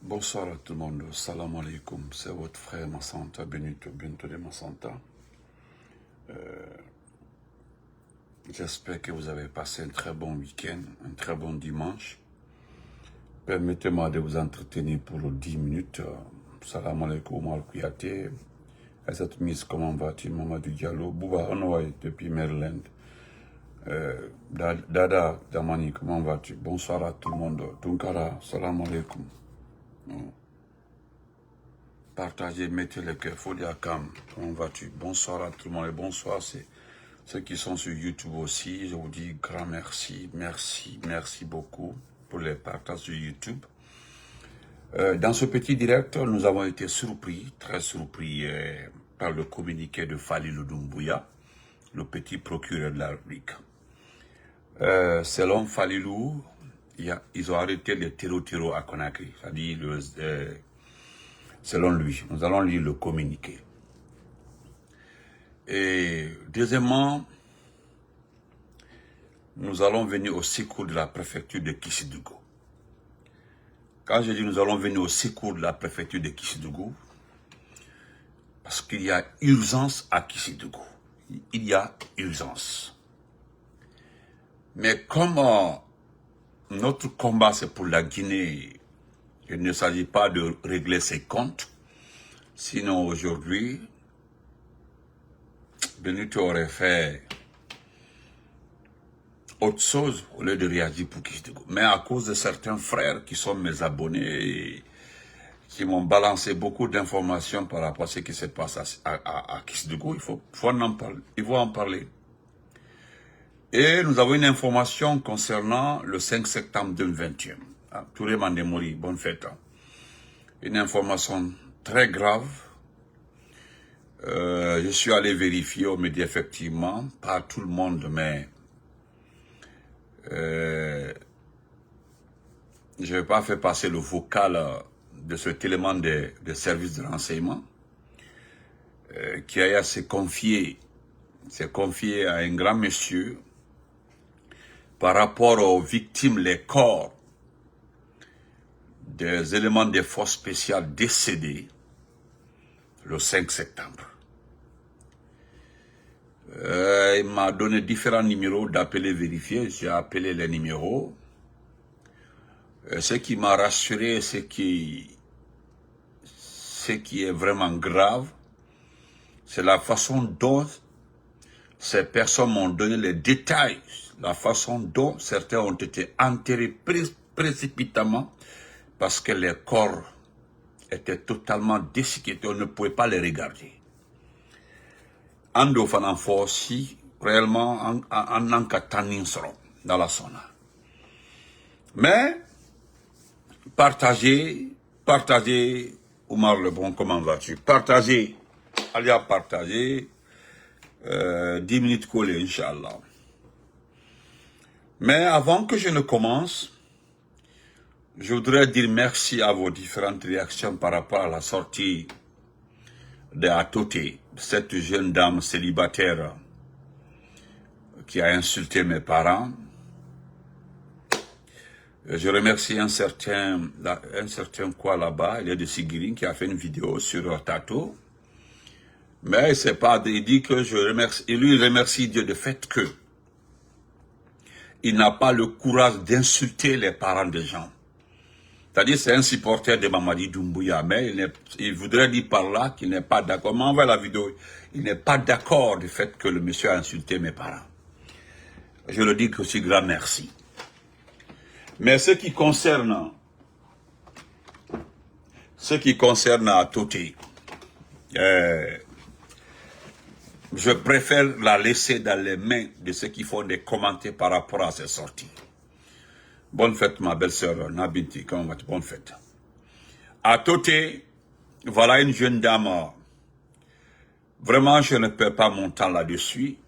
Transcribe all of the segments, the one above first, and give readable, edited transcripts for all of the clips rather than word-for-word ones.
Bonsoir à tout le monde, salam alaikum, c'est votre frère Massanta, Benito de Massanta. J'espère que vous avez passé un très bon week-end, un très bon dimanche. Permettez-moi de vous entretenir pour 10 minutes. Salam alaikum, Omar Kouyaté, Aïssat Miss, comment vas-tu, Mamadou Diallo, Bouba Anoaï depuis Maryland. Dada Damani, comment vas-tu? Bonsoir à tout le monde. Tunkara, salam alaikum. Partagez, mettez le cœur, Fodia Kam, comment vas-tu? Bonsoir à tout le monde et bonsoir, c'est ceux qui sont sur YouTube aussi. Je vous dis grand merci, merci beaucoup pour les partages sur YouTube. Dans ce petit direct, nous avons été surpris, très surpris par le communiqué de Falilou Doumbouya, le petit procureur de la République. Selon Falilou, ils ont arrêté les terreaux à Conakry, c'est-à-dire selon lui. Nous allons lire le communiqué. Et deuxièmement, nous allons venir au secours de la préfecture de Kissidougou. Quand je dis nous allons venir au secours de la préfecture de Kissidougou, parce qu'il y a urgence à Kissidougou. Il y a urgence. Mais comme notre combat c'est pour la Guinée, il ne s'agit pas de régler ses comptes, sinon aujourd'hui, Benito aurait fait autre chose au lieu de réagir pour Kissidougou. Mais à cause de certains frères qui sont mes abonnés et qui m'ont balancé beaucoup d'informations par rapport à ce qui se passe à Kissidougou, il faut en parler. Ils vont en parler. Et nous avons une information concernant le 5 septembre 2021. Touré Mandemori, bonne fête. Une information très grave. Je suis allé vérifier, on me dit effectivement, pas tout le monde, mais je ne vais pas faire passer le vocal de cet élément de service de renseignement qui a s'est confié à un grand monsieur par rapport aux victimes, les corps des éléments des forces spéciales décédés le 5 septembre. Il m'a donné différents numéros d'appeler vérifier. J'ai appelé les numéros. Ce qui m'a rassuré, ce qui est vraiment grave, c'est la façon dont ces personnes m'ont donné les détails, la façon dont certains ont été enterrés précipitamment parce que les corps étaient totalement déchiquetés, on ne pouvait pas les regarder. Ando fanan aussi réellement en encatanin seront dans la zone. Mais partagez, Oumar le bon, comment vas-tu? Partagez, allez partager, 10 minutes collées, Inch'Allah. Mais avant que je ne commence, je voudrais dire merci à vos différentes réactions par rapport à la sortie de Atoté, cette jeune dame célibataire qui a insulté mes parents. Je remercie un certain quoi là-bas, il est de Sigirine, qui a fait une vidéo sur Tato. Mais c'est pas, il dit que il remercie Dieu de fait que il n'a pas le courage d'insulter les parents des gens. C'est-à-dire c'est un supporter de Mamadi Doumbouya, mais il voudrait dire par là qu'il n'est pas d'accord. M'envoie la vidéo. Il n'est pas d'accord du fait que le monsieur a insulté mes parents. Je le dis aussi grand merci. Mais ce qui concerne Atoté, je préfère la laisser dans les mains de ceux qui font des commentaires par rapport à ces sorties. Bonne fête, ma belle-sœur Nabinti, comment vas-tu? Bonne fête. Atoté, voilà une jeune dame. Vraiment, je ne perds pas mon temps là-dessus.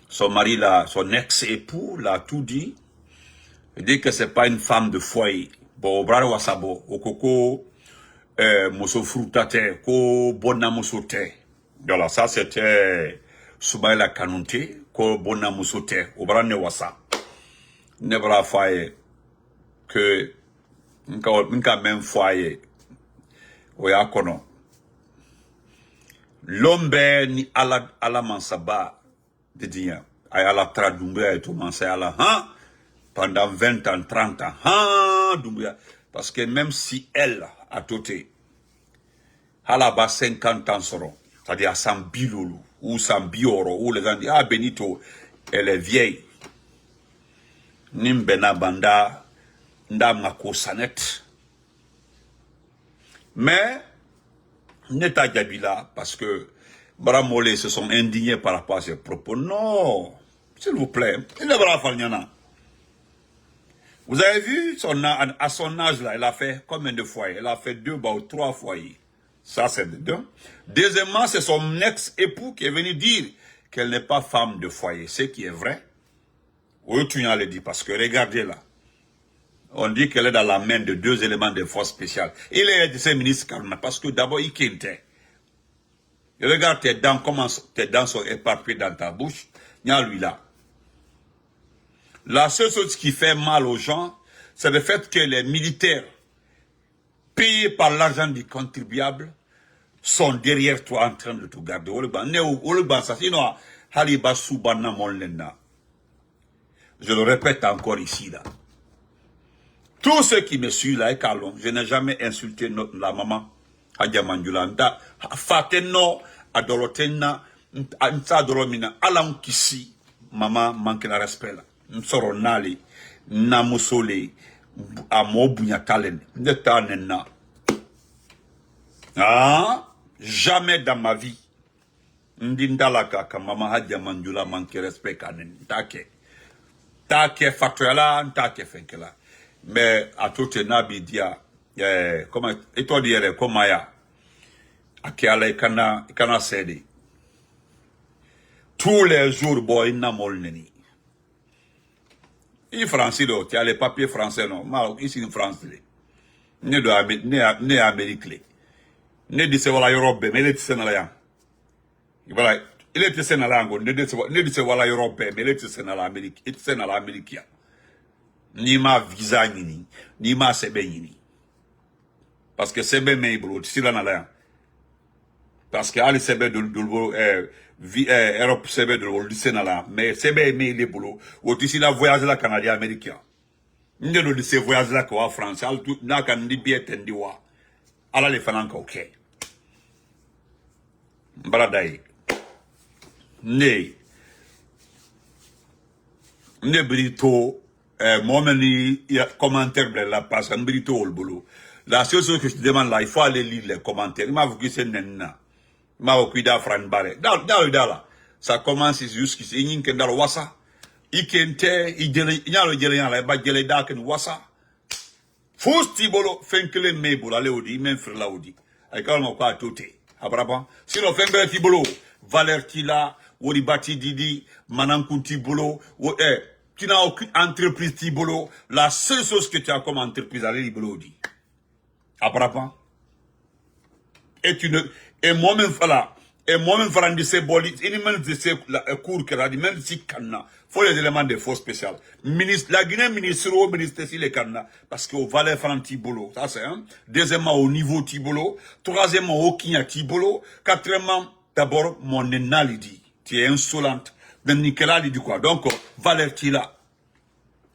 Son mari, son ex-époux, l'a tout dit. Il dit que c'est pas une femme de foyer. Bon, bravo wasabo, okoko, moso frutate, ko bona mosote. Voilà, ça c'était Soubaïla Kanunte, ko bona mosote, obrane wasa. Nebra faye que Nka même foyer. Oya kono. L'ombe ni ala mansaba de dia. Ay ala tra Doumbouya et tout mansay ala hein pendant 20 ans, 30 ans. Hein Doumbouya. Parce que même si elle a toté, elle a 50 ans soro, c'est-à-dire à 100 biloulou, ou 100 bioro, ou les gens disent, ah Benito, elle est vieille. Nimbena banda, nda mako sanet. Mais, Neta Gabila, parce que Bramolé se sont indignés par rapport à ses propos. Non, s'il vous plaît, il ne va pas faire. Vous avez vu, à son âge là, elle a fait combien de foyers? Elle a fait 2 ou 3 foyers. Ça, c'est de deux. Deuxièmement, c'est son ex-époux qui est venu dire qu'elle n'est pas femme de foyer. Ce qui est vrai. Oui, tu le dit, parce que regardez là. On dit qu'elle est dans la main de 2 éléments de force spéciale. Il est de ses ministres calme, parce que d'abord, il quintait. Regarde tes dents, comment tes dents sont éparpillées dans ta bouche. Il y a lui là. La seule chose qui fait mal aux gens, c'est le fait que les militaires, payés par l'argent du contribuable, sont derrière toi en train de te garder. Je le répète encore ici, là. Tous ceux qui me suivent là, je n'ai jamais insulté la maman. Hadja Mandjula. Fateno, Adolotena, Nta Dolomina, Alam Kisi, maman manque de respect là. Nsoro nali, namusole, amo bunyatalen, neta nena. Ah, jamais dans ma vie. Ndindalaka ka mama Hadja Mandjula manque de respect kanen. Take factuela, take fenkela. Mais à tout nabi dia, comment, et toi dire, comment ya, akiala ikana sedi. Tous les jours, boy, na molneni. Il français, tu as les papiers français, non, ici en France, né Amérique, né de Sevala Europe, mais il est sénalaya. Voilà, il est sénalango, né de Sevala Europe, mais il est sénal'Amérique, il est sénal'Amérique. Ni ma visa ni ma sebe ni. Parce que sebe me ibolo, si la nala. Parce que ali sebe de Europe sebe de l'Olysenala, mais sebe me le bolo, ou si la voyage la Canadien américain. N'de de ce voyage là qu'en France, al tout n'a qu'un libiet tendiwa. Ala le fananka ok. Baladai. Ne brito. Moi, commentaire de la passe, un brito au boulot. La seule chose que je te demande là, il faut aller lire les commentaires. Il m'a vu que c'est nena. Il m'a vu que Fran Barre. Là. Ça commence jusqu'ici. Il y a dans le wassa. Il y a le gélien là, il y a le dak en wassa. Fous tibolo, fin que les mebolo, allez au dit, même frère là au dit. Avec un mot quoi tout est. Après, sinon, fin que tibolo, Valère Tila, Wori Bati Didi, Manankou tibolo, tu n'as aucune entreprise Tibolo. La seule chose que tu as comme entreprise, allez, Tibolo dit. Après, et moi-même, voilà. Et moi-même, voilà, de ces bolis, et même de ces cours que dit, même si canna, faut les éléments de force spéciales. La Guinée ministre, si les canna, parce qu'au Valais Fran Tibolo, ça c'est un. Deuxièmement, au niveau Tibolo. Troisièmement, au Kenya Tibolo. Quatrièmement, d'abord, mon énal dit. Tu es insolente. De Nicolas dit quoi? Donc, Valère Tila.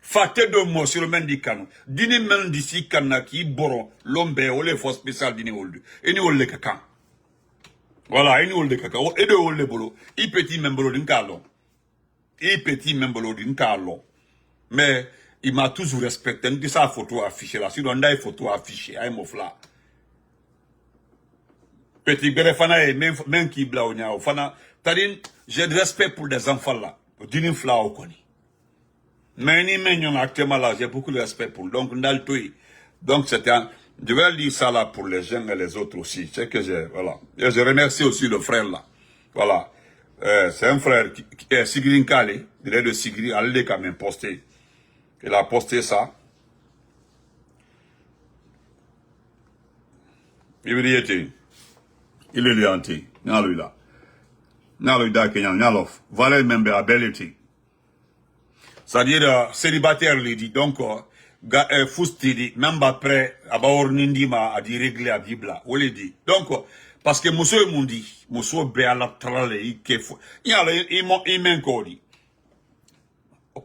Faté de mots sur le mendicano. Dini mendici kanaki boron. L'ombe ou les forces spéciales dini oldu. Et ni olde kaka. Voilà, et ni olde kaka. Et de olde bolo. I petit membolo d'un calon. I petit membolo d'un calon. Mais, il m'a toujours respecté. Il dit sa photo affichée là. Si on a une photo affichée, aïe mofla. Petit berefana et même qui blaounia au fana. C'est-à-dire, j'ai du respect pour des enfants là. Dini fla au koni. Mais ni mignon actuellement là, j'ai beaucoup de respect pour. Donc, donc c'était je vais lire ça là pour les jeunes et les autres aussi. C'est que j'ai, voilà. Et je remercie aussi le frère là. Voilà. C'est un frère qui est Sigrin Kale. Il est de Sigri. Allez quand même poster. Il a posté ça. Il est lianti. Non, lui là. Non, lui là, Kenyan, Nalof. Valère Membe Ability. C'est-à-dire, célibataire, il dit. Donc, Fousti dit, même après, Abaor Nindima a dit régler à Bibla. On le dit. Donc, parce que Mousso Mundi, Mousso Béala Trale, il m'en dit.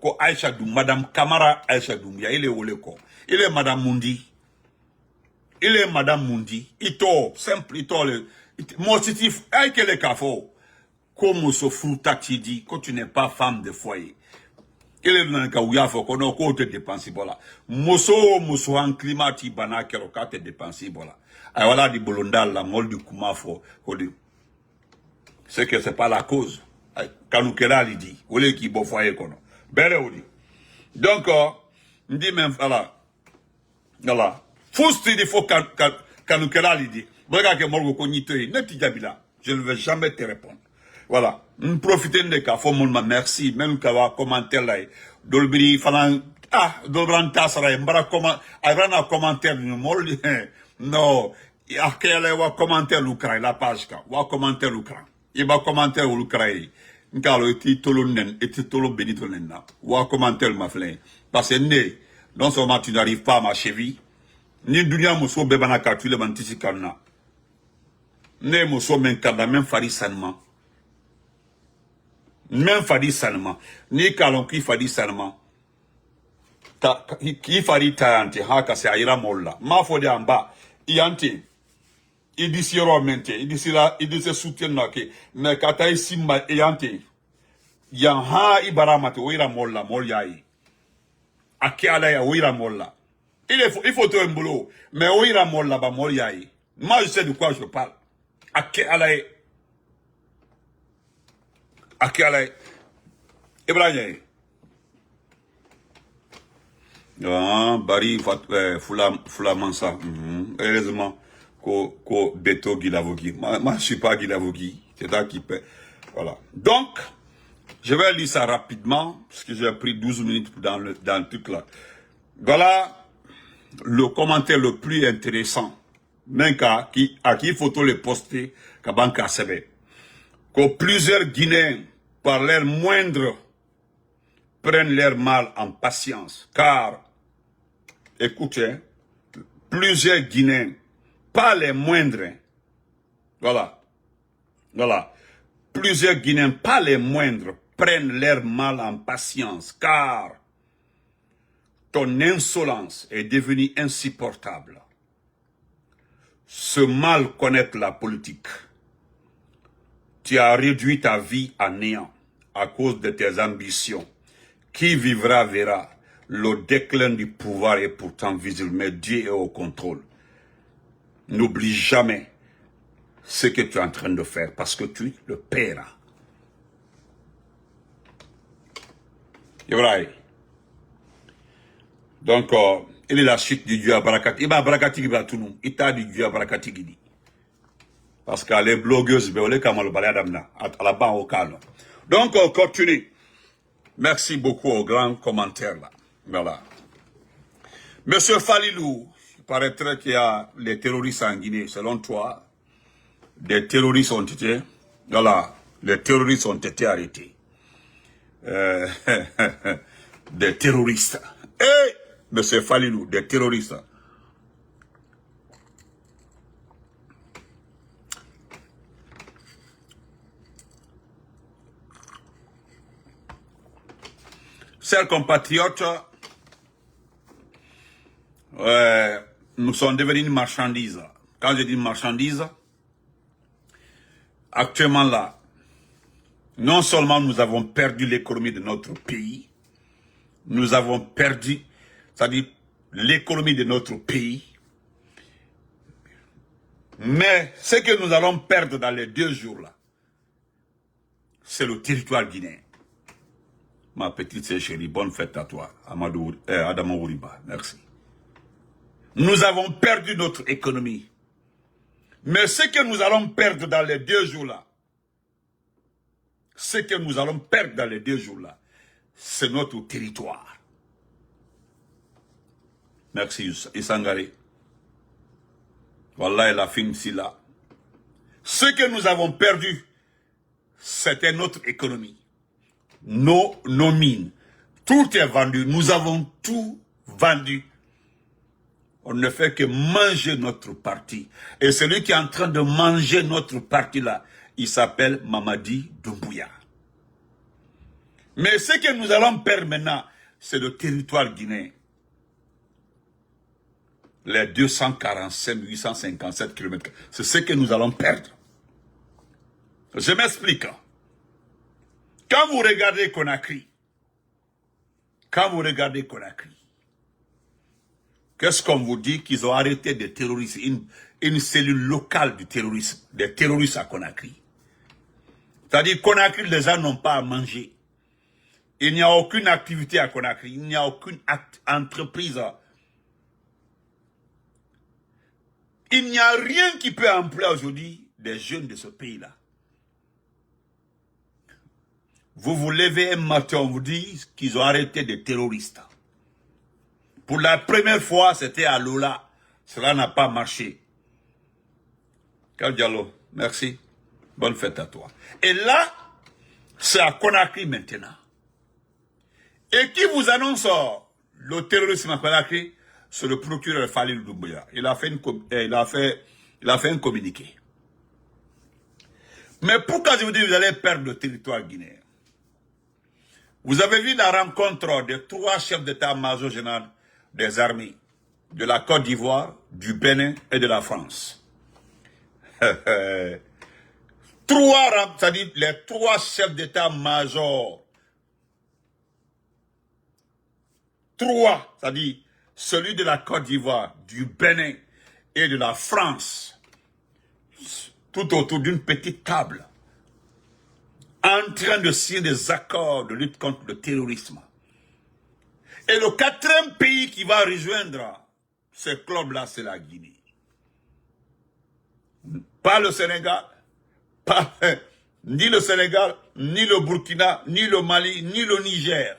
Ko Aïcha Doum, Madame Kamara Aïcha Doumbia, il est où le corps? Il est Madame Mundi. Il est Madame Mundi. Il est simple, il est motitif. Aïe que le café. Comme ce fruta qui dit, quand tu n'es pas femme de foyer. Il est dans le cas où il y a faut qu'on a te dépenser, voilà. Mosso en climat, qui bana, qui a te dépenser, voilà. Et voilà, du bolondal, la molle du koumafo, c'est que c'est pas la cause. Quand nous qu'elle il dit, ou les qui bon foyer, qu'on a. Belle ou dit. Donc, on dit même, voilà. Voilà. Fousti, il faut quand nous qu'elle il dit. Regarde que moi, je ne vais jamais te répondre. Voilà. Nous profitons de cas, faut mon merci, même qu'il y a un commentaire là. Dolbiri, falan, Dolbran Tassara, m'bara comment, ayran un commentaire du mol, non, il y a un commentaire l'Ukraine, la page, ou commentaire l'Ukraine. Il va commentaire l'Ukraine. N'kalo eti tolo nen, eti tolo benito nen ou un commentaire ma flin. Parce que né, non seulement tu n'arrives pas à ma cheville, ni dunia moso bebana katule mantisi kana. Né moso men kada, même fari sanement. Même fadi salement. Ni kalon qui fadi salement. Qui fadi taante, haka se aira molla. Ma fodi amba. Iante. Idisi romente. Idisi soutien nake. Mais kata isimba iante. Yan ha ibaramate, oira molla, molyai. Ake alaya, oira molla. Il faut te un boulot. Mais oira molla, ba molyai. Moi, je sais de quoi je parle. Ake alaya. Akala Ibrahim. Bari Fulamansa. Heureusement, ko Beto Guilavogi. Moi, je suis pas Guilavogi. C'est ça qui paie. Voilà. Donc, je vais lire ça rapidement, parce que j'ai pris 12 minutes dans le truc là. Voilà le commentaire le plus intéressant. Même à qui il faut le poster, Kabanka Sebe. Que plusieurs Guinéens, par l'air moindre, prennent leur mal en patience. Car, écoutez, plusieurs Guinéens, pas les moindres, voilà, plusieurs Guinéens, pas les moindres, prennent leur mal en patience. Car, ton insolence est devenue insupportable. Ce mal connaître la politique. Tu as réduit ta vie à néant à cause de tes ambitions. Qui vivra verra. Le déclin du pouvoir est pourtant visible, mais Dieu est au contrôle. N'oublie jamais ce que tu es en train de faire parce que tu le paieras. Ibrahim. Donc, il est la chute du Dieu à Barakati. Il va à Barakati, il va tout nous. Il t'a du Dieu à Barakati, il dit. Parce que les blogueuses, on les camarades baladamna, à la bas au calme. Donc, on continue. Merci beaucoup aux grands commentaires là. Voilà. Monsieur Falilou, il paraîtrait qu'il y a les terroristes en Guinée. Selon toi, des terroristes ont été, voilà, les terroristes ont été arrêtés. Des terroristes. Et, monsieur Falilou, des terroristes. Chers compatriotes, nous sommes devenus une marchandise. Quand je dis marchandise, actuellement là, non seulement nous avons perdu l'économie de notre pays, nous avons perdu, c'est-à-dire l'économie de notre pays, mais ce que nous allons perdre dans les 2 jours là, c'est le territoire guinéen. Ma petite sœur chérie, bonne fête à toi, Adama Ouriba, merci. Nous avons perdu notre économie. Mais ce que nous allons perdre dans les 2 jours là, c'est notre territoire. Merci, Isangari. Voilà, la fin ici là. Ce que nous avons perdu, c'était notre économie. Nos mines. Tout est vendu. Nous avons tout vendu. On ne fait que manger notre parti. Et celui qui est en train de manger notre parti là, il s'appelle Mamadi Doumbouya. Mais ce que nous allons perdre maintenant, c'est le territoire guinéen. Les 245 857 km. C'est ce que nous allons perdre. Je m'explique. Quand vous regardez Conakry, qu'est-ce qu'on vous dit? Qu'ils ont arrêté des terroristes, une cellule locale du terrorisme, des terroristes à Conakry. C'est-à-dire Conakry, les gens n'ont pas à manger. Il n'y a aucune activité à Conakry, il n'y a aucune entreprise. Il n'y a rien qui peut employer aujourd'hui des jeunes de ce pays-là. Vous vous levez un matin, on vous dit qu'ils ont arrêté des terroristes. Pour la première fois, c'était à Lola. Cela n'a pas marché. Diallo, merci. Bonne fête à toi. Et là, c'est à Conakry maintenant. Et qui vous annonce le terrorisme à Conakry? C'est le procureur Falil Doumbouya. Il a fait un communiqué. Mais pourquoi je vous dis que vous allez perdre le territoire guinéen? Vous avez vu la rencontre des 3 chefs d'état-major général des armées de la Côte d'Ivoire, du Bénin et de la France. C'est-à-dire les 3 chefs d'état-major. 3, c'est-à-dire celui de la Côte d'Ivoire, du Bénin et de la France, tout autour d'une petite table, en train de signer des accords de lutte contre le terrorisme. Et le 4e pays qui va rejoindre ce club-là, c'est la Guinée. Pas le Sénégal, ni le Sénégal, ni le Burkina, ni le Mali, ni le Niger.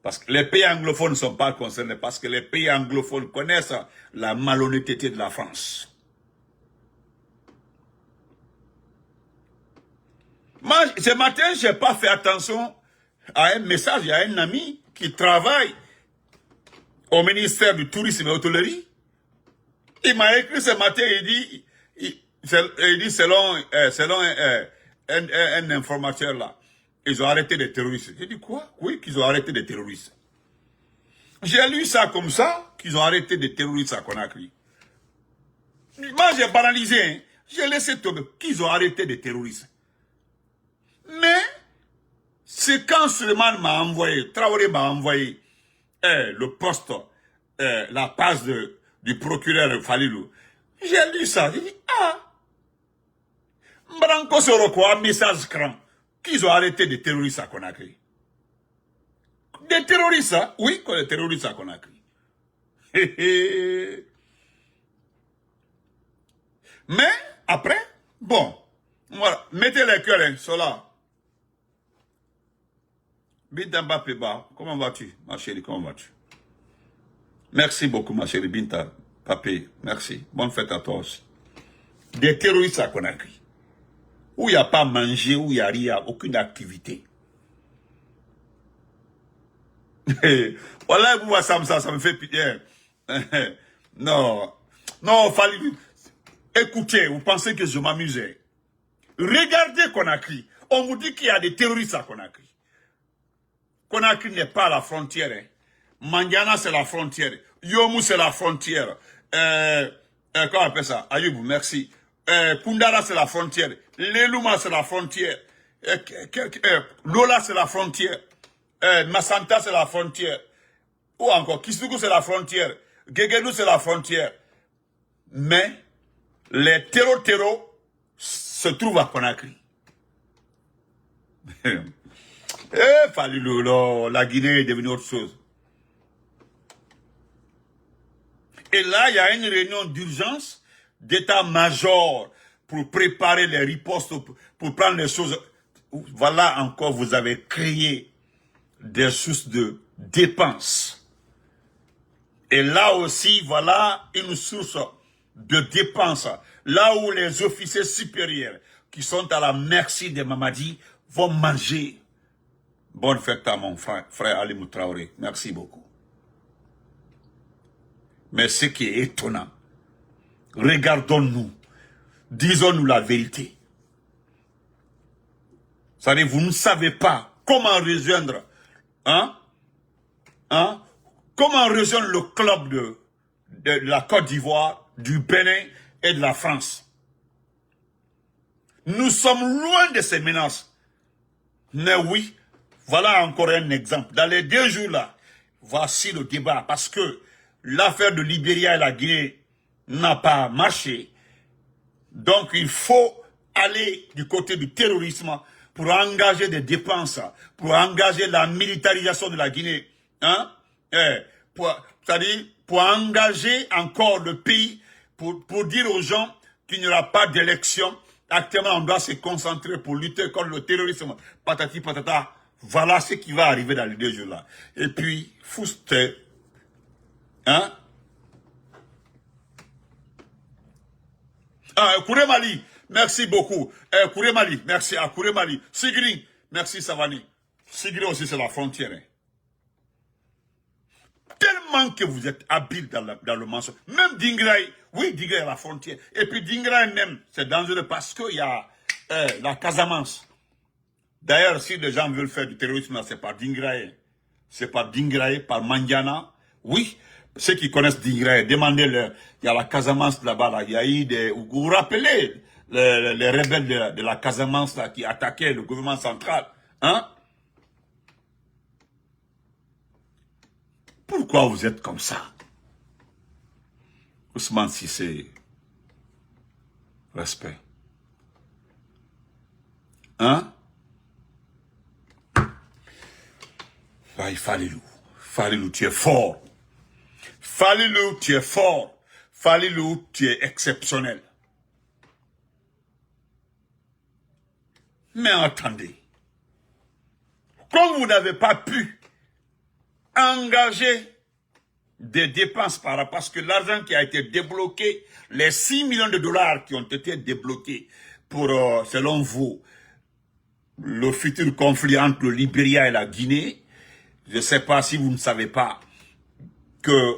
Parce que les pays anglophones ne sont pas concernés, parce que les pays anglophones connaissent la malhonnêteté de la France. Moi, ce matin, je n'ai pas fait attention à un message. Il y a un ami qui travaille au ministère du Tourisme et Hôtellerie. Il m'a écrit ce matin, il dit selon un informateur là, ils ont arrêté des terroristes. J'ai dit quoi? Oui, qu'ils ont arrêté des terroristes. J'ai lu ça comme ça, qu'ils ont arrêté des terroristes à Conakry. Moi, j'ai banalisé, hein. J'ai laissé tomber qu'ils ont arrêté des terroristes. Mais, c'est quand Suleiman m'a envoyé, Traoré m'a envoyé le poste, la page du procureur Falilou. J'ai lu ça, j'ai dit, Mbranko Soroko, un message cram, qu'ils ont arrêté des terroristes à Conakry. Des terroristes, hein? Oui, des terroristes à Conakry. Mais, après, bon, voilà, mettez les cœurs, hein, cela. Binta Mbapeba, comment vas-tu, ma chérie, comment vas-tu? Merci beaucoup, ma chérie Binta Papé, merci. Bonne fête à toi aussi. Des terroristes à Conakry, où il n'y a pas manger, où il n'y a rien, aucune activité. Voilà, vous ça me fait pitié. Non, fallait. Écoutez, vous pensez que je m'amusais? Regardez Conakry. On vous dit qu'il y a des terroristes à Conakry. Conakry n'est pas à la frontière. Hein. Mandiana, c'est la frontière. Yomu, c'est la frontière. Comment on appelle ça? Ayoubou, merci. Kundara, c'est la frontière. Lelouma, c'est la frontière. Lola, c'est la frontière. Massanta, c'est la frontière. Ou encore, Kisugu, c'est la frontière. Gegedou, c'est la frontière. Mais, les terreaux se trouvent à Conakry. Falilou, la Guinée est devenue autre chose. Et là, il y a une réunion d'urgence d'état-major pour préparer les ripostes, pour prendre les choses. Voilà encore, vous avez créé des sources de dépenses. Et là aussi, voilà une source de dépenses. Là où les officiers supérieurs qui sont à la merci des Mamadi vont manger. Bonne fête à mon frère Ali Traoré. Merci beaucoup. Mais ce qui est étonnant, regardons-nous, disons-nous la vérité. C'est-à-dire, vous ne savez pas comment rejoindre, comment rejoindre le club de la Côte d'Ivoire, du Bénin et de la France. Nous sommes loin de ces menaces. Mais oui, voilà encore un exemple. Dans les 2 jours là, voici le débat. Parce que l'affaire de Libéria et la Guinée n'a pas marché. Donc il faut aller du côté du terrorisme pour engager des dépenses, pour engager la militarisation de la Guinée. C'est-à-dire pour engager encore le pays, pour dire aux gens qu'il n'y aura pas d'élection. Actuellement, on doit se concentrer pour lutter contre le terrorisme. Patati patata. Voilà ce qui va arriver dans les 2 jours là. Et puis, Fouste, Kouré Mali, merci beaucoup. Kouré Mali, merci à Kouré Mali. Sigri, merci Savani. Sigri aussi, c'est la frontière. Tellement que vous êtes habile dans le mensonge. Même Dingraï, oui, Dingraï à la frontière. Et puis Dingraï même, c'est dangereux parce qu'il y a la Casamance. D'ailleurs, si les gens veulent faire du terrorisme, c'est par Dingraï. C'est par Dingraï, par Mandiana. Oui, ceux qui connaissent Dingraï, demandez-leur. Il y a la Casamance là-bas, là. Il y a eu des... Vous vous rappelez les rebelles de la Casamance là, qui attaquaient le gouvernement central. Pourquoi vous êtes comme ça? Ousmane Sissé, respect. Falilou. Falilou, tu es fort. Falilou, tu es fort. Falilou, tu es exceptionnel. Mais attendez. Comme vous n'avez pas pu engager des dépenses parce que l'argent qui a été débloqué, les 6 millions de dollars qui ont été débloqués pour, selon vous, le futur conflit entre le Libéria et la Guinée, je ne sais pas si vous ne savez pas que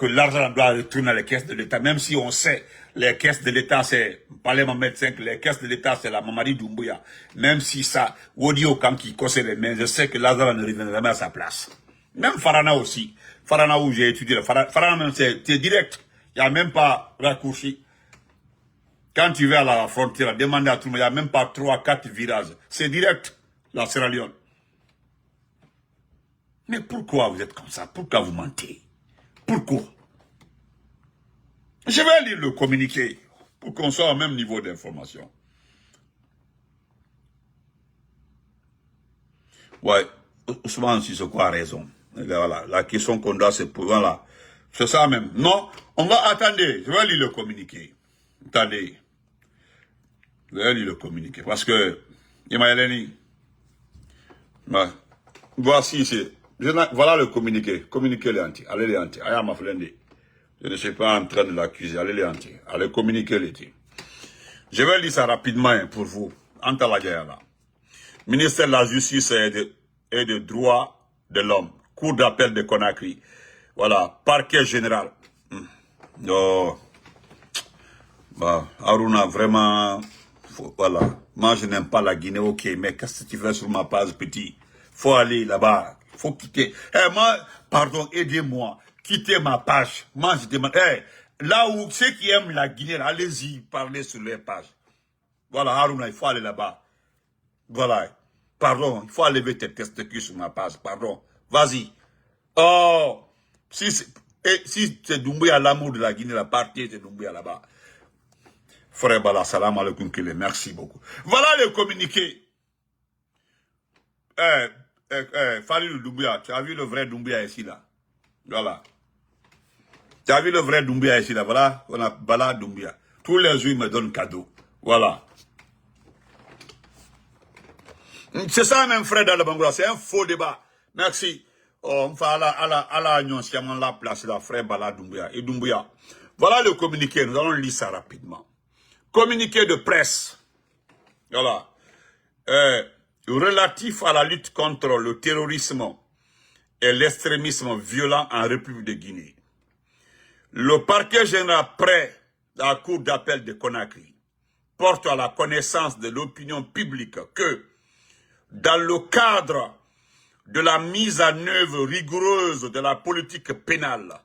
l'argent doit retourner à les caisses de l'État, même si on sait les caisses de l'État, c'est, parlez mon médecin, que les caisses de l'État, c'est la Mamadi Doumbouya. Même si ça, Wodio quand qui cosse les mains, je sais que l'argent ne reviendra jamais à sa place. Même Farana aussi. Farana où j'ai étudié, Farana même c'est direct. Il n'y a même pas raccourci. Quand tu vas à la frontière, demander à tout le monde, il n'y a même pas 3, 4 virages. C'est direct, la Sierra Leone. Mais pourquoi vous êtes comme ça? Pourquoi vous mentez? Pourquoi? Je vais lire le communiqué pour qu'on soit au même niveau d'information. Ouais, Ousmane Sissoko a raison. Voilà, la question qu'on doit se poser, voilà. C'est ça même. Non, on va attendre. Je vais lire le communiqué. Attendez. Je vais lire le communiqué. Parce que, Imaïleni, ouais, voici ici. Voilà le communiqué. Communiqué les anti. Allez les anti. Aya ma flende. Je ne suis pas en train de l'accuser. Allez les anti. Allez communiquer les anti. Je vais lire ça rapidement pour vous. Anta la guerre là. Ministère de la Justice et de droit de l'homme. Cour d'appel de Conakry. Voilà. Parquet général. Oh. Bah, Aruna, vraiment. Voilà. Moi, je n'aime pas la Guinée, ok. Mais qu'est-ce que tu fais sur ma page, petit? Faut aller là-bas. Faut quitter. Moi, pardon, aidez-moi. Quittez ma page. Moi, je demande. Là où ceux qui aiment la Guinée, allez-y, parlez sur les pages. Voilà, Haruna, il faut aller là-bas. Voilà. Pardon, il faut enlever tes testicules sur ma page. Pardon. Vas-y. Oh. Si c'est Doumbouya, l'amour de la Guinée, la partie, c'est Doumbouya là-bas. Frère Bala, salam alaikum, merci beaucoup. Voilà le communiqué. Falilou Doumbouya, tu as vu le vrai Doumbouya ici, là. Voilà. Tu as vu le vrai Doumbouya ici, là. Voilà. On a Bala Doumbouya. Tous les jours, il me donne cadeau. Voilà. C'est ça même, frère dans le Bangoula. C'est un faux débat. Merci. On va à la annonciation, la place, là, frère Bala Doumbouya. Et Doumbouya. Voilà le communiqué. Nous allons lire ça rapidement. Communiqué de presse. Voilà. relatif à la lutte contre le terrorisme et l'extrémisme violent en République de Guinée. Le parquet général près de la cour d'appel de Conakry porte à la connaissance de l'opinion publique que, dans le cadre de la mise en œuvre rigoureuse de la politique pénale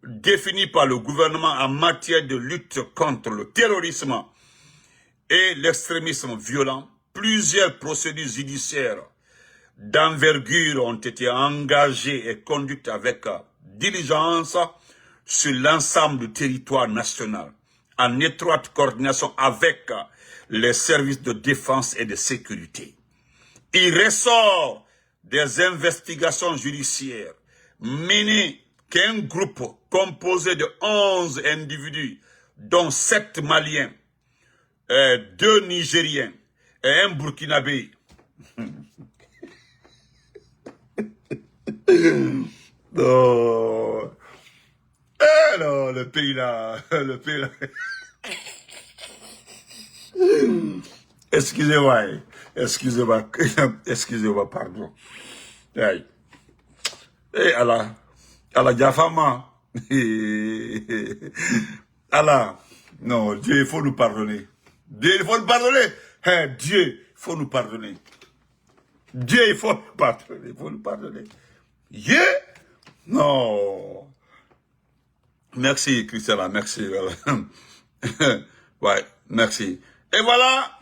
définie par le gouvernement en matière de lutte contre le terrorisme et l'extrémisme violent, plusieurs procédures judiciaires d'envergure ont été engagées et conduites avec diligence sur l'ensemble du territoire national, en étroite coordination avec les services de défense et de sécurité. Il ressort des investigations judiciaires menées qu'un groupe composé de 11 individus, dont 7 Maliens, 2 Nigériens et un Burkinabé, non, non, le pays là, excusez-moi, excusez-moi, pardon. Hey. Et Allah Jafama. Allah, non, Dieu, il faut nous pardonner. Dieu, il faut nous pardonner. Hey, Dieu, il faut nous pardonner. Dieu, il faut nous pardonner. Il faut nous pardonner. Yeah? Non. Merci, Christella, merci. Ouais, merci. Et voilà,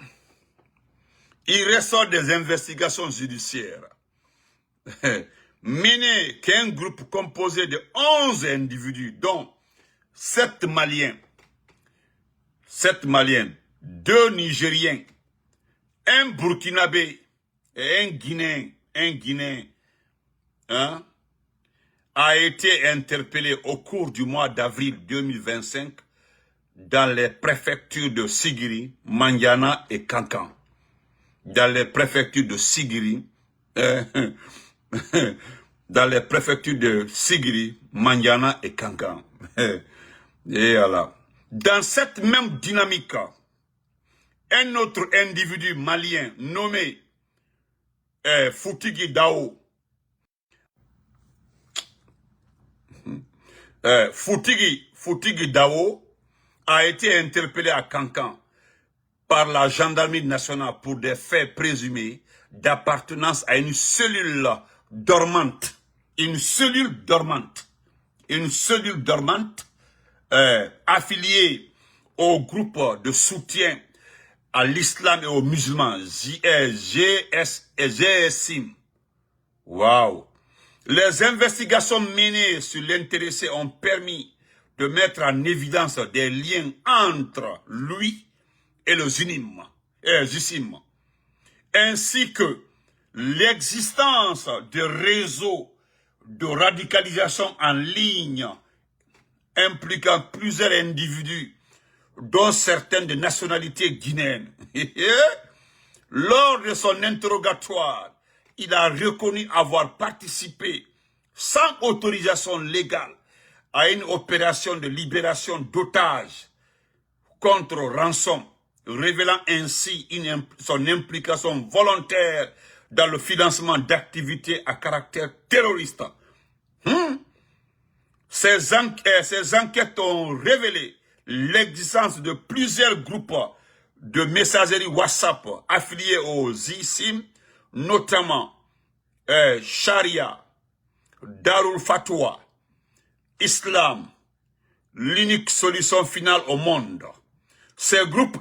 il ressort des investigations judiciaires menées qu'un groupe composé de 11 individus, dont 7 Maliens, 2 Nigériens, un Burkinabé et un Guinéen, hein, a été interpellé au cours du mois d'avril 2025 dans les préfectures de Sigiri, Mandiana et Kankan. Dans les préfectures de Sigiri, Mandiana et Kankan. Et voilà. Dans cette même dynamique, un autre individu malien nommé Foutigi Dao, Foutigi Dao a été interpellé à Kankan par la gendarmerie nationale pour des faits présumés d'appartenance à une cellule dormante. Une cellule dormante affiliée au groupe de soutien à l'islam et aux musulmans, GSIM. Waouh! Les investigations menées sur l'intéressé ont permis de mettre en évidence des liens entre lui et le JISIM, ainsi que l'existence de réseaux de radicalisation en ligne impliquant plusieurs individus, dont certaines de nationalité guinéenne. Lors de son interrogatoire, il a reconnu avoir participé sans autorisation légale à une opération de libération d'otages contre rançon, révélant ainsi son implication volontaire dans le financement d'activités à caractère terroriste. Ces enquêtes ont révélé l'existence de plusieurs groupes de messagerie WhatsApp affiliés aux GSIM, notamment Sharia, Darul Fatwa, Islam, l'unique solution finale au monde. Ces groupes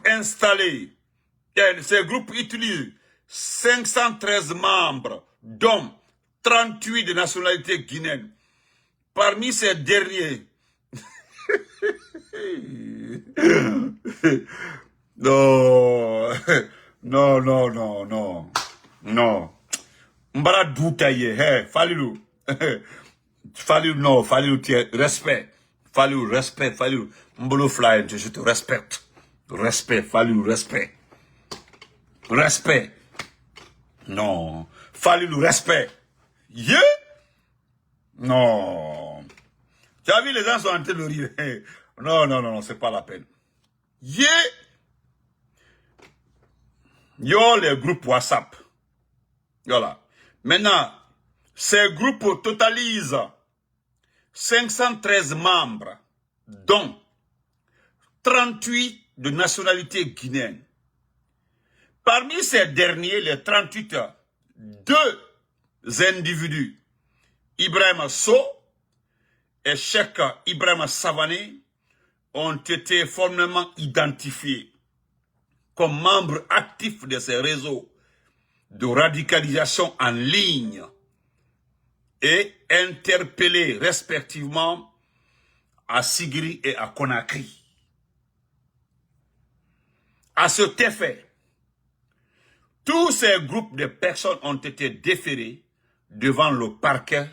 utilisent 513 membres, dont 38 de nationalité guinéenne. Parmi ces derniers, non, Mbara Doutaye, Falilou, respect, Falilou, Mbolo Fly, je te respecte, Falilou, respect, non, Falilou, respect, yeah, non, tu as vu, les gens sont en train de rire, non, c'est pas la peine, yeah, yo, les groupes WhatsApp, Voilà. Maintenant, ces groupes totalisent 513 membres, dont 38 de nationalité guinéenne. Parmi ces derniers, les 38, deux individus, Ibrahim So et Cheikh Ibrahim Savané, ont été formellement identifiés comme membres actifs de ces réseaux de radicalisation en ligne et interpellés respectivement à Sigiri et à Conakry. À cet effet, tous ces groupes de personnes ont été déférés devant le parquet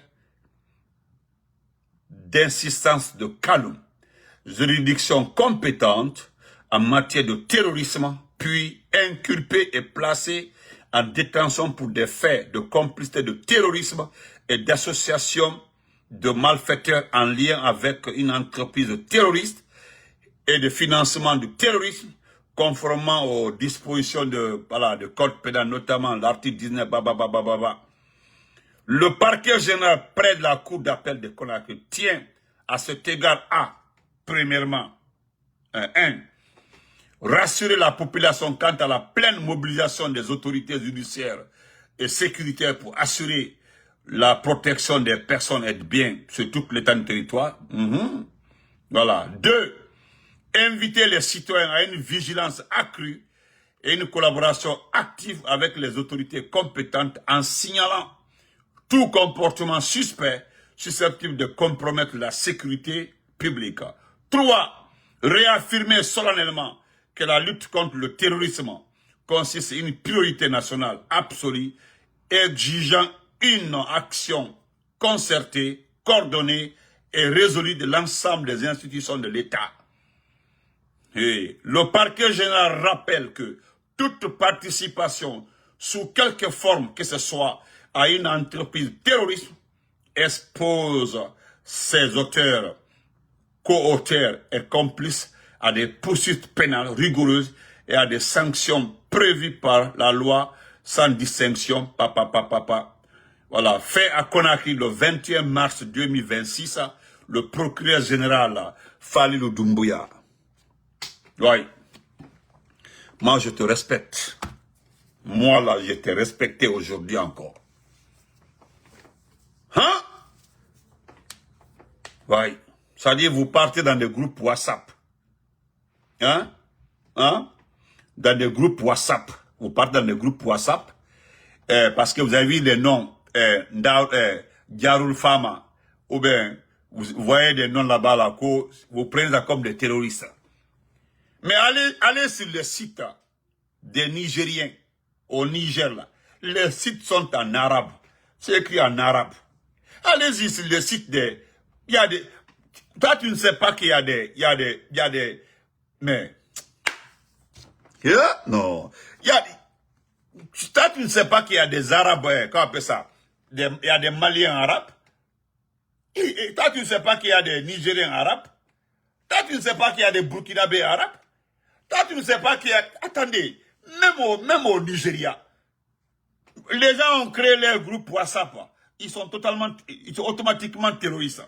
d'insistance de Kaloum, juridiction compétente en matière de terrorisme, puis inculpés et placés en détention pour des faits de complicité de terrorisme et d'association de malfaiteurs en lien avec une entreprise terroriste et de financement du terrorisme, conformément aux dispositions de code pénal, notamment l'article 19, Le parquet général près de la cour d'appel de Conakry tient à cet égard à, premièrement, 1. Rassurer la population quant à la pleine mobilisation des autorités judiciaires et sécuritaires pour assurer la protection des personnes et des biens sur tout l'état du territoire. Voilà. 2. Inviter les citoyens à une vigilance accrue et une collaboration active avec les autorités compétentes en signalant tout comportement suspect susceptible de compromettre la sécurité publique. 3. Réaffirmer solennellement que la lutte contre le terrorisme consiste en une priorité nationale absolue, exigeant une action concertée, coordonnée et résolue de l'ensemble des institutions de l'État. Et le parquet général rappelle que toute participation, sous quelque forme que ce soit, à une entreprise terroriste, expose ses auteurs, co-auteurs et complices à des poursuites pénales rigoureuses et à des sanctions prévues par la loi sans distinction. Voilà, fait à Conakry le 21 mars 2026, le procureur général Falilou Doumbouya. Oui. Moi, je te respecte. Moi, là, je t'ai respecté aujourd'hui encore. Hein? Oui. C'est-à-dire, vous partez dans des groupes WhatsApp. Hein? Hein? Dans des groupes WhatsApp. Vous partez dans des groupes WhatsApp. Parce que vous avez vu les noms. Djaroul Fama. Ou bien, vous voyez des noms là-bas, là, vous prenez ça comme des terroristes. Mais allez sur le site des Nigériens au Niger, là. Les sites sont en arabe. C'est écrit en arabe. Allez-y sur le site des... Il y a des... Toi, tu ne sais pas qu'il y a des... Mais... Non. Il y a des... Toi, tu ne sais pas qu'il y a des Arabes, comment on appelle ça? Il y a des Maliens arabes. Et toi, tu ne sais pas qu'il y a des Nigériens arabes. Toi, tu ne sais pas qu'il y a des Burkinabés arabes. Toi, tu ne sais pas qu'il y a... Attendez, même au Nigeria, les gens ont créé leur groupe WhatsApp. Ils sont automatiquement terroristes.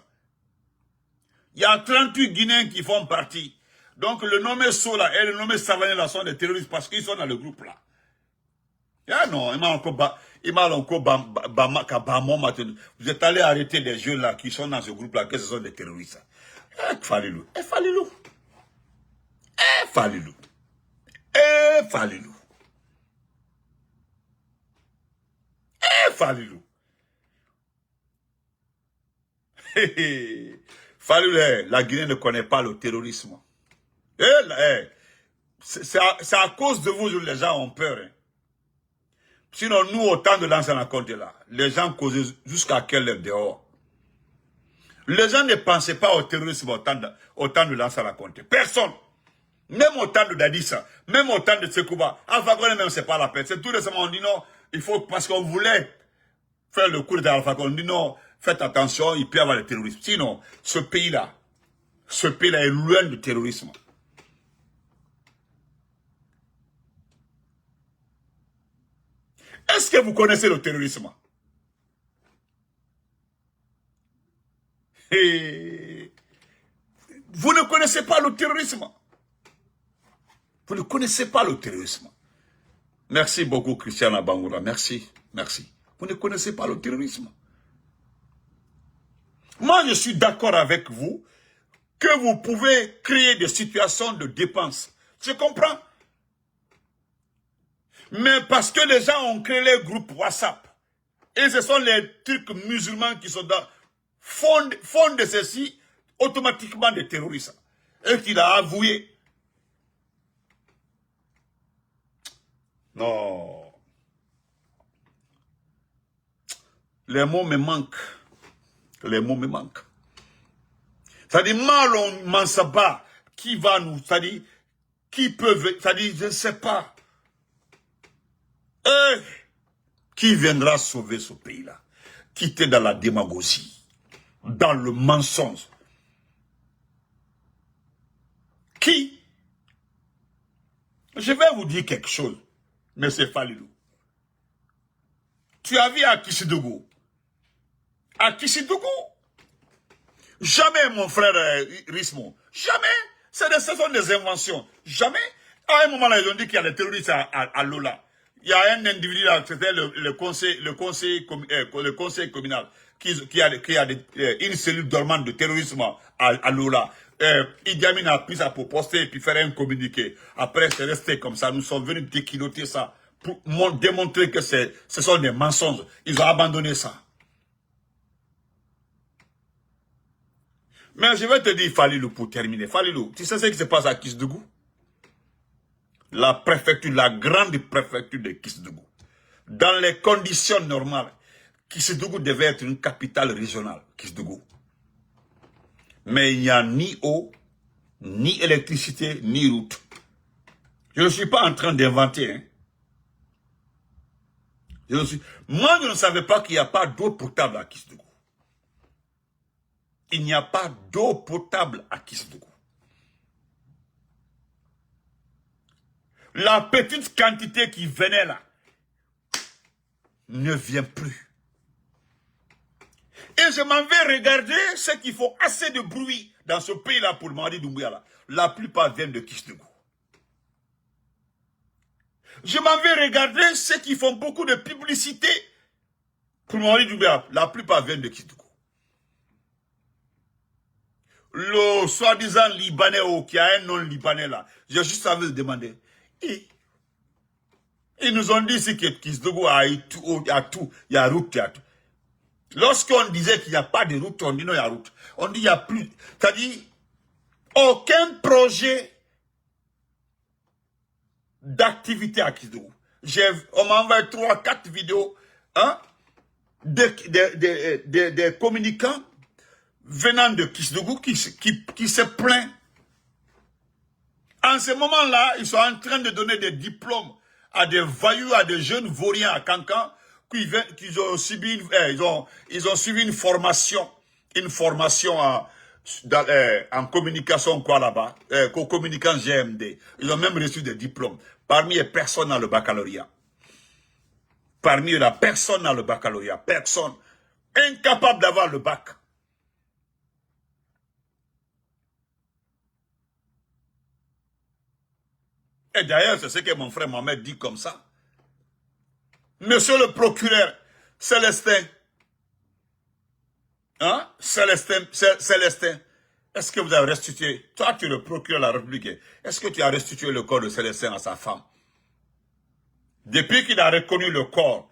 Il y a 38 Guinéens qui font partie. Donc le nommé Sola et le nommé Savané là sont des terroristes parce qu'ils sont dans le groupe là. Ah non, vous êtes allé arrêter des jeunes là qui sont dans ce groupe là, que ce sont des terroristes. Falilou. Falilou, la Guinée ne connaît pas le terrorisme. C'est à cause de vous que les gens ont peur. Hein. Sinon, nous, autant de l'ancien à compte là, les gens causaient jusqu'à quelle heure dehors. Les gens ne pensaient pas au terrorisme autant de l'ancien à compte. Personne. Même au temps de Dadissa, même au temps de Sekouba, Alpha Condé même c'est pas la peine. C'est tout récemment, on dit non, il faut, parce qu'on voulait faire le coup d'Alpha Condé, on dit non, faites attention, il peut y avoir le terrorisme. Sinon, ce pays-là est loin du terrorisme. Est-ce que vous connaissez le terrorisme? Et vous ne connaissez pas le terrorisme. Vous ne connaissez pas le terrorisme. Merci beaucoup, Christiana Bangoura. Merci, merci. Vous ne connaissez pas le terrorisme. Moi, je suis d'accord avec vous que vous pouvez créer des situations de dépenses. Je comprends. Mais parce que les gens ont créé les groupes WhatsApp, et ce sont les trucs musulmans qui sont dans font de ceci automatiquement des terroristes. Et qu'il a avoué. Non. Les mots me manquent. Les mots me manquent. C'est-à-dire, Malon Mansaba, qui va nous, c'est-à-dire, qui peut, c'est-à-dire, je ne sais pas. Qui viendra sauver ce pays-là? Qui était dans la démagogie, dans le mensonge. Qui? Je vais vous dire quelque chose, M. Falilou. Tu as vu à Kissidougou? À Kissidougou? Jamais, mon frère Rismo. Jamais. Ce sont des inventions. Jamais. À un moment là, ils ont dit qu'il y a des terroristes à Lola. Il y a un individu là, c'était le conseil communal, qui a une cellule dormante de terrorisme à Lola. Idi Amin a pris ça pour poster et puis faire un communiqué. Après, c'est resté comme ça. Nous sommes venus déquiloter ça pour démontrer que ce sont des mensonges. Ils ont abandonné ça. Mais je vais te dire, Falilou, pour terminer. Falilou, tu sais ce qui se passe à Kissidougou? La préfecture, la grande préfecture de Kissidougou. Dans les conditions normales, Kissidougou devait être une capitale régionale, Kissidougou. Mais il n'y a ni eau, ni électricité, ni route. Je ne suis pas en train d'inventer. Hein. Moi, je ne savais pas qu'il n'y a pas d'eau potable à Kissidougou. Il n'y a pas d'eau potable à Kissidougou. La petite quantité qui venait là ne vient plus. Et je m'en vais regarder ceux qui font assez de bruit dans ce pays-là pour le Mamadi Doumbouya là. La plupart viennent de Kissidougou. Je m'en vais regarder ceux qui font beaucoup de publicité pour le Mamadi Doumbouya. La plupart viennent de Kissidougou. Le soi-disant Libanais qui a un nom Libanais là, j'ai juste envie de demander. Ils nous ont dit ici que Kissidougou a tout, il y a route, il y a tout. Lorsqu'on disait qu'il n'y a pas de route, on dit non, il y a route. On dit il n'y a plus. C'est-à-dire, aucun projet d'activité à Kissidougou. On m'a envoyé 3-4 vidéos hein, des communicants venant de Kissidougou qui se plaignent. En ce moment-là, ils sont en train de donner des diplômes à des vaillous, à des jeunes vauriens à Cancan, qui ont subi, ils ont suivi une formation en communication quoi là-bas, communicant GMD. Ils ont même reçu des diplômes. Parmi eux, personne n'a le baccalauréat. Parmi eux, personne n'a le baccalauréat. Personne. Incapable d'avoir le bac. Et d'ailleurs, c'est ce que mon frère Mohamed dit comme ça. Monsieur le procureur Célestin, hein, Célestin, est-ce que vous avez restitué, toi tu es le procureur de la République, est-ce que tu as restitué le corps de Célestin à sa femme? Depuis qu'il a reconnu le corps,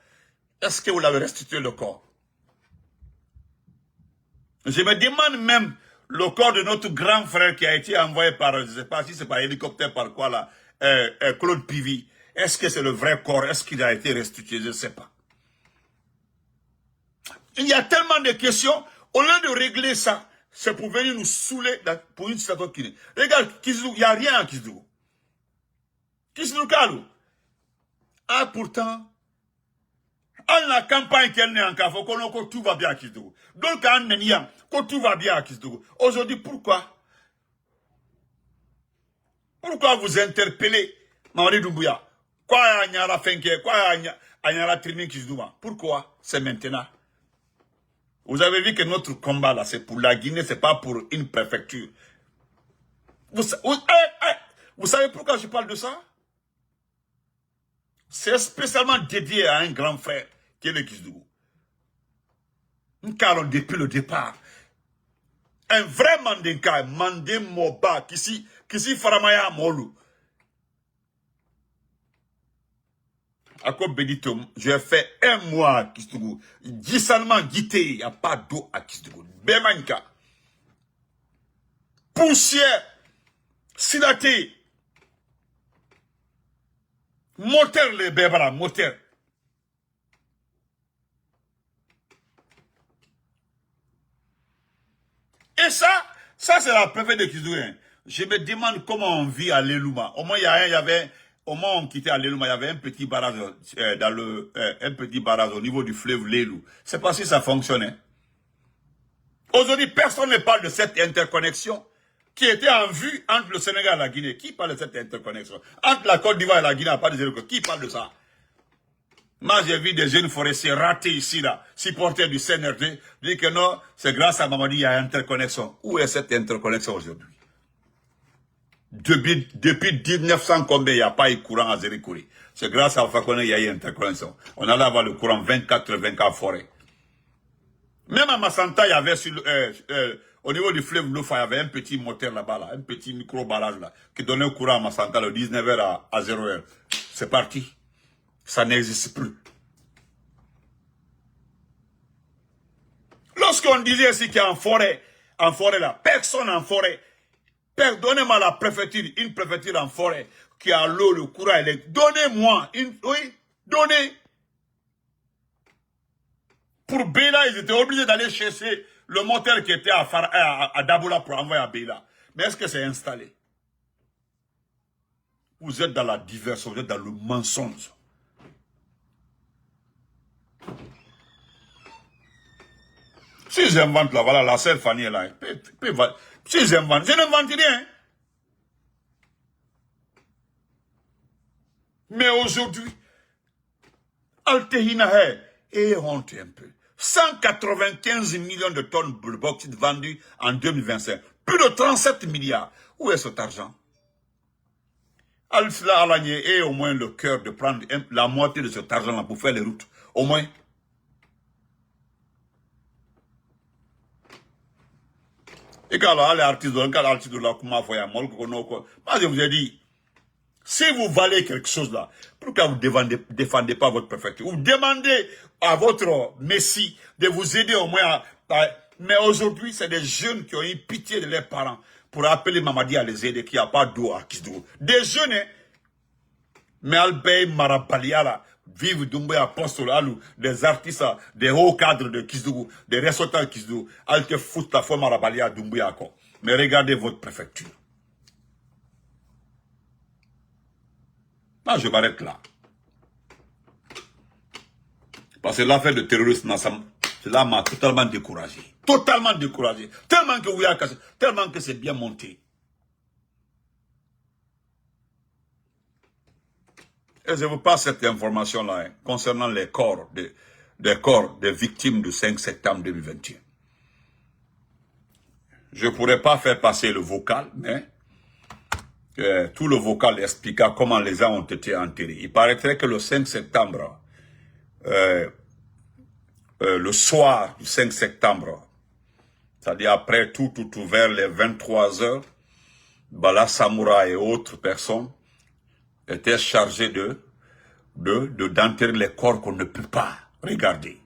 est-ce que vous l'avez restitué le corps? Je me demande même le corps de notre grand frère qui a été envoyé par, je ne sais pas si c'est par hélicoptère, par quoi là, Claude Pivy. Est-ce que c'est le vrai corps? Est-ce qu'il a été restitué? Je ne sais pas. Il y a tellement de questions. Au lieu de régler ça, c'est pour venir nous saouler pour une situation qui n'est. Regarde, il n'y a rien à Kissidougou. Kissidougou Kalou. Ah, pourtant, en la campagne qu'elle n'est en Kafo, que tout va bien à Kissidougou. Donc, en Neniam, que tout va bien à Kissidougou. Aujourd'hui, pourquoi? Pourquoi vous interpellez Mamadi Doumbouya? Quoi y a Fenke? Quoi y a Anyala Trimi Kisdouma. Pourquoi? C'est maintenant. Vous avez vu que notre combat là, c'est pour la Guinée, c'est pas pour une préfecture. Vous savez pourquoi je parle de ça? C'est spécialement dédié à un grand frère qui est le Kisdougou. Car depuis le départ, un vrai Mandinka, Mandé Moba, qui Faramaya Molu. À quoi Benito, j'ai fait un mois à Kisdougou. Gisalement guité, il n'y a pas d'eau à Kisdougou. Bemanka. Poussière. Silaté. Moteur les bébara, moteur. Et ça c'est la préfète de Kisdougou. Je me demande comment on vit à l'Elouma. Au moins, au moment où on quittait à l'Elouma, il y avait un petit barrage un petit barrage au niveau du fleuve Lelou. C'est pas si ça fonctionnait. Aujourd'hui, personne ne parle de cette interconnexion qui était en vue entre le Sénégal et la Guinée. Qui parle de cette interconnexion? Entre la Côte d'Ivoire et la Guinée, pas de zéro. Qui parle de ça? Moi, j'ai vu des jeunes forestiers ratés ici, là, supporters du CNRD, dire que non, c'est grâce à Mamadi, il y a interconnexion. Où est cette interconnexion aujourd'hui? Depuis 1900 combien il n'y a pas eu courant à Zérikouri. C'est grâce à Fakone il y a eu interconnexion. On allait avoir le courant 24 forêts. Même à Massanta, il y avait au niveau du fleuve Loufa, il y avait un petit moteur là-bas, là, un petit micro-barrage là, qui donnait le courant à Massanta le 19h à 0h. C'est parti. Ça n'existe plus. Lorsqu'on disait ici qu'il y a en forêt là, personne en forêt. Donnez-moi la préfecture, une préfecture en forêt, qui a l'eau, le courant, donnez-moi, oui, donnez. Pour Béla, ils étaient obligés d'aller chercher le moteur qui était à Daboula pour envoyer à Béla. Mais est-ce que c'est installé? Vous êtes dans la diversion, vous êtes dans le mensonge. Si j'invente là, voilà, la sœur Fanny est là. Si j'invente, je n'invente rien. Mais aujourd'hui, Altehina est honte un peu. 195 millions de tonnes de bauxite vendues en 2025. Plus de 37 milliards. Où est cet argent? Al-Sla Alagné est au moins le cœur de prendre la moitié de cet argent-là pour faire les routes. Au moins. Et quand les artistes, moi je vous ai dit, si vous valez quelque chose là, pourquoi vous ne défendez pas votre préfecture? Vous demandez à votre messie de vous aider au moins mais aujourd'hui, c'est des jeunes qui ont eu pitié de leurs parents pour appeler Mamadi à les aider, qu'il n'y a pas d'eau à Kisdougou. Des jeunes, hein? Mais Albey Marabalia là, vivent Doumbouya Apostol Alou, des artistes, des hauts cadres de Kisdougou, des ressortissants de Kisdougou, Al te foutent la foi Marabalia à Doumbouya encore. Mais regardez votre préfecture. Là, je m'arrête là. Parce que l'affaire de terrorisme, cela m'a totalement découragé. Totalement découragé. Tellement que vous avez cassé, tellement que c'est bien monté. Et je vous passe cette information-là concernant les corps des victimes du 5 septembre 2021. Je ne pourrais pas faire passer le vocal, mais tout le vocal expliqua comment les gens ont été enterrés. Il paraîtrait que le 5 septembre, le soir du 5 septembre, c'est-à-dire après tout vers les 23 heures, Bala Samoura et autres personnes étaient chargés d'enterrer les corps qu'on ne peut pas regarder.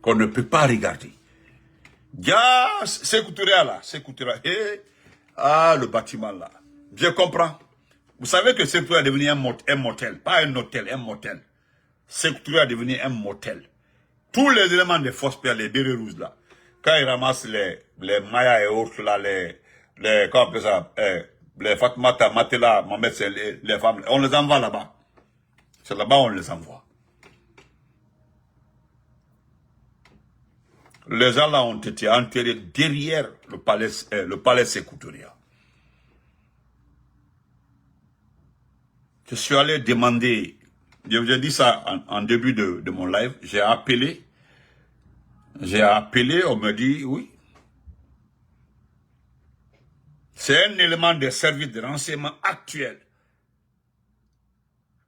Qu'on ne peut pas regarder. C'est Koutoura là, c'est Koutoura. Le bâtiment là. Je comprends. Vous savez que c'est est devenu un motel, pas un hôtel, un motel. C'est est devenu un motel. Tous les éléments des forces spéciales, les bérets rouges là, quand ils ramassent les Maya et autres là, comment on appelle ça, les Fatmata, Matela, Mohamed, c'est les femmes, on les envoie là-bas. C'est là-bas on les envoie. Les gens là ont été enterrés derrière le palais Sékoutoria. Je suis allé demander Je vous ai dit ça en début de mon live. J'ai appelé, on me dit oui. C'est un élément des services de renseignement actuels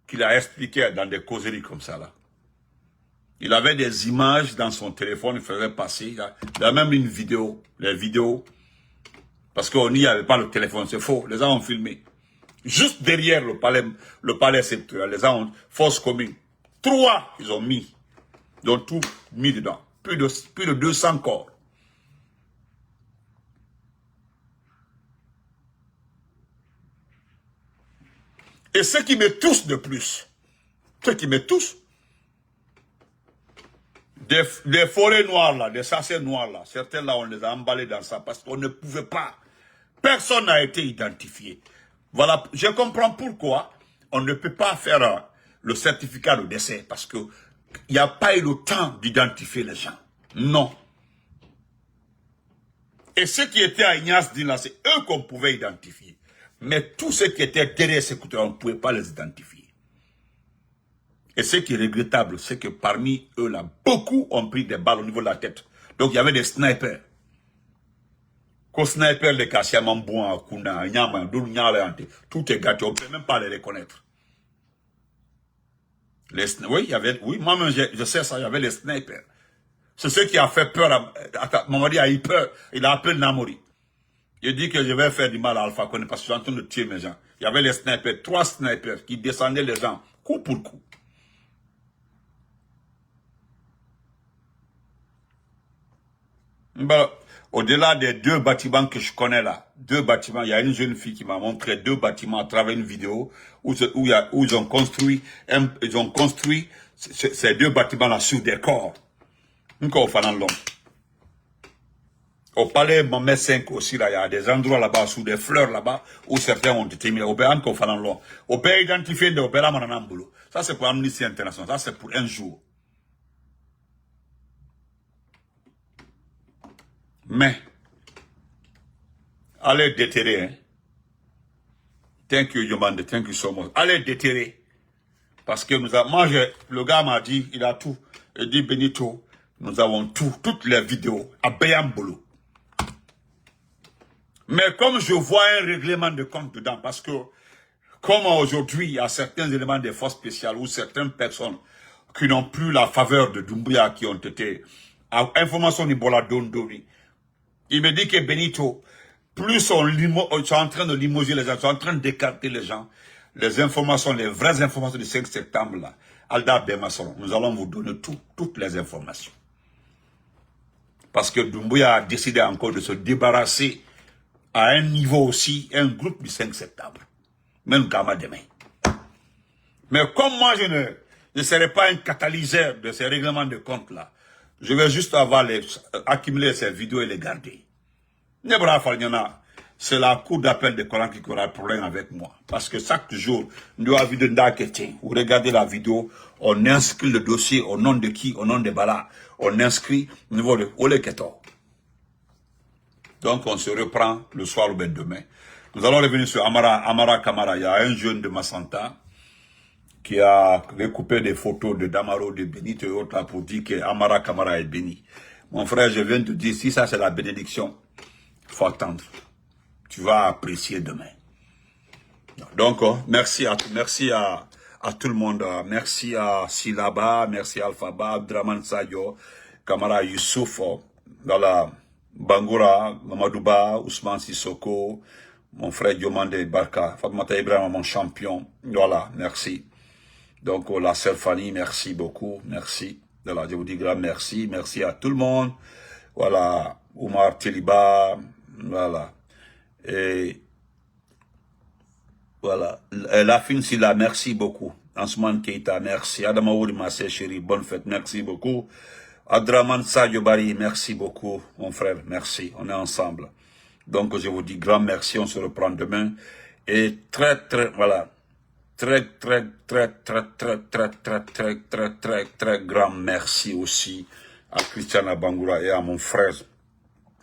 qu'il a expliqué dans des causeries comme ça là. Il avait des images dans son téléphone, il faisait passer. Il a même une vidéo, les vidéos. Parce qu'on n'y avait pas le téléphone, c'est faux. Les gens ont filmé. Juste derrière le palais sectoriel, les gens ont force commune. 3, ils ont mis. Ils ont tout mis dedans. Plus de 200 corps. Et ce qui me touche de plus, des forêts noires là, des chassés noirs là, certains là on les a emballés dans ça parce qu'on ne pouvait pas. Personne n'a été identifié. Voilà, je comprends pourquoi on ne peut pas faire le certificat de décès parce que il n'y a pas eu le temps d'identifier les gens. Non. Et ceux qui étaient à Ignace Dine là, c'est eux qu'on pouvait identifier. Mais tous ceux qui étaient derrière ces couteaux, on ne pouvait pas les identifier. Et ce qui est regrettable, c'est que parmi eux là, beaucoup ont pris des balles au niveau de la tête. Donc il y avait des snipers. Qu'aux snipers de Kassia Mambouan, Kuna, Nyama, tout est gâté, on ne peut même pas les reconnaître. Oui, il y avait, oui, moi-même je sais ça, il y avait les snipers. C'est ce qui a fait peur à Mamadi a eu peur, il a appelé Namori. Il dit que je vais faire du mal à Alpha Condé parce que je suis en train de tuer mes gens. Il y avait les snipers, 3 snipers qui descendaient les gens, coup pour coup. Bon, au-delà des 2 bâtiments que je connais là, 2 bâtiments, il y a une jeune fille qui m'a montré 2 bâtiments à travers une vidéo où ils ont construit ces 2 bâtiments là sur des corps. Encore au Fanan Long. Au palais Mohamed V aussi, là, il y a des endroits là-bas, sous des fleurs là-bas, où certains ont été mis. Au pays encore Fanan Long. Au pays identifié de Opéra Mananambulo. Ça, c'est pour Amnesty International. Ça, c'est pour un jour. Mais, allez déterrer, hein. Thank you, Yomande, thank you so much. Allez déterrer. Parce que le gars m'a dit, il a tout. Il dit, Benito, nous avons tout, toutes les vidéos, à Bayambolo. Mais comme je vois un règlement de compte dedans, parce que, comme aujourd'hui, il y a certains éléments des forces spéciales ou certaines personnes qui n'ont plus la faveur de Doumbouya, qui ont été, information d'Ibola Dondoni. Il me dit que Benito, plus ils sont en train de limoger les gens, ils sont en train d'écarter les gens, les informations, les vraies informations du 5 septembre, là, Alda Bemasson, nous allons vous donner toutes les informations. Parce que Doumbouya a décidé encore de se débarrasser à un niveau aussi, un groupe du 5 septembre. Même Gama demain. Mais comme moi, je ne serai pas un catalyseur de ces règlements de compte là, je vais juste accumuler ces vidéos et les garder. C'est la cour d'appel de Coran qui aura problème avec moi. Parce que chaque jour, nous avons vu de Ndakete. Vous regardez la vidéo, on inscrit le dossier au nom de qui? Au nom de Bala. On inscrit au niveau de Oleketo. Donc on se reprend le soir ou bien demain. Nous allons revenir sur Amara Kamara. Il y a un jeune de Massanta qui a recoupé des photos de Damaro, de Benito et autres là pour dire que Amara Kamara est béni. Mon frère, je viens de te dire, si ça c'est la bénédiction, il faut attendre. Tu vas apprécier demain. Donc, merci à tout le monde. Merci à Silaba, merci à Alphaba, Abdraman Sadio, Kamara Youssouf, voilà, Bangoura, Mamadouba, Ousmane Sissoko, mon frère Diomande Barka, Fatmata Ibrahim, mon champion. Voilà, merci. Donc, la sœur Fanny, merci beaucoup, merci. Voilà, je vous dis grand merci, merci à tout le monde. Voilà, Oumar Teliba, voilà. Et voilà, la fin Silla, merci beaucoup. Ansman Keita, merci. Adamaouri Massé, chéri, bonne fête, merci beaucoup. Adraman Sadio Bari, merci beaucoup, mon frère, merci. On est ensemble. Donc, je vous dis grand merci, on se reprend demain. Et très, voilà. Très grand merci aussi à Christiana Bangoura et à mon frère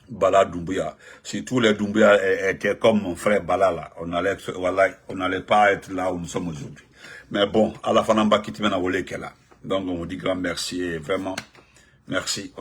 Bala Doumbouya. Si tous les Doumbouya étaient comme mon frère Bala là, on n'allait pas être là où nous sommes aujourd'hui. Mais bon, à la fin, on va quitter maintenant. Donc, on vous dit grand merci et vraiment, merci.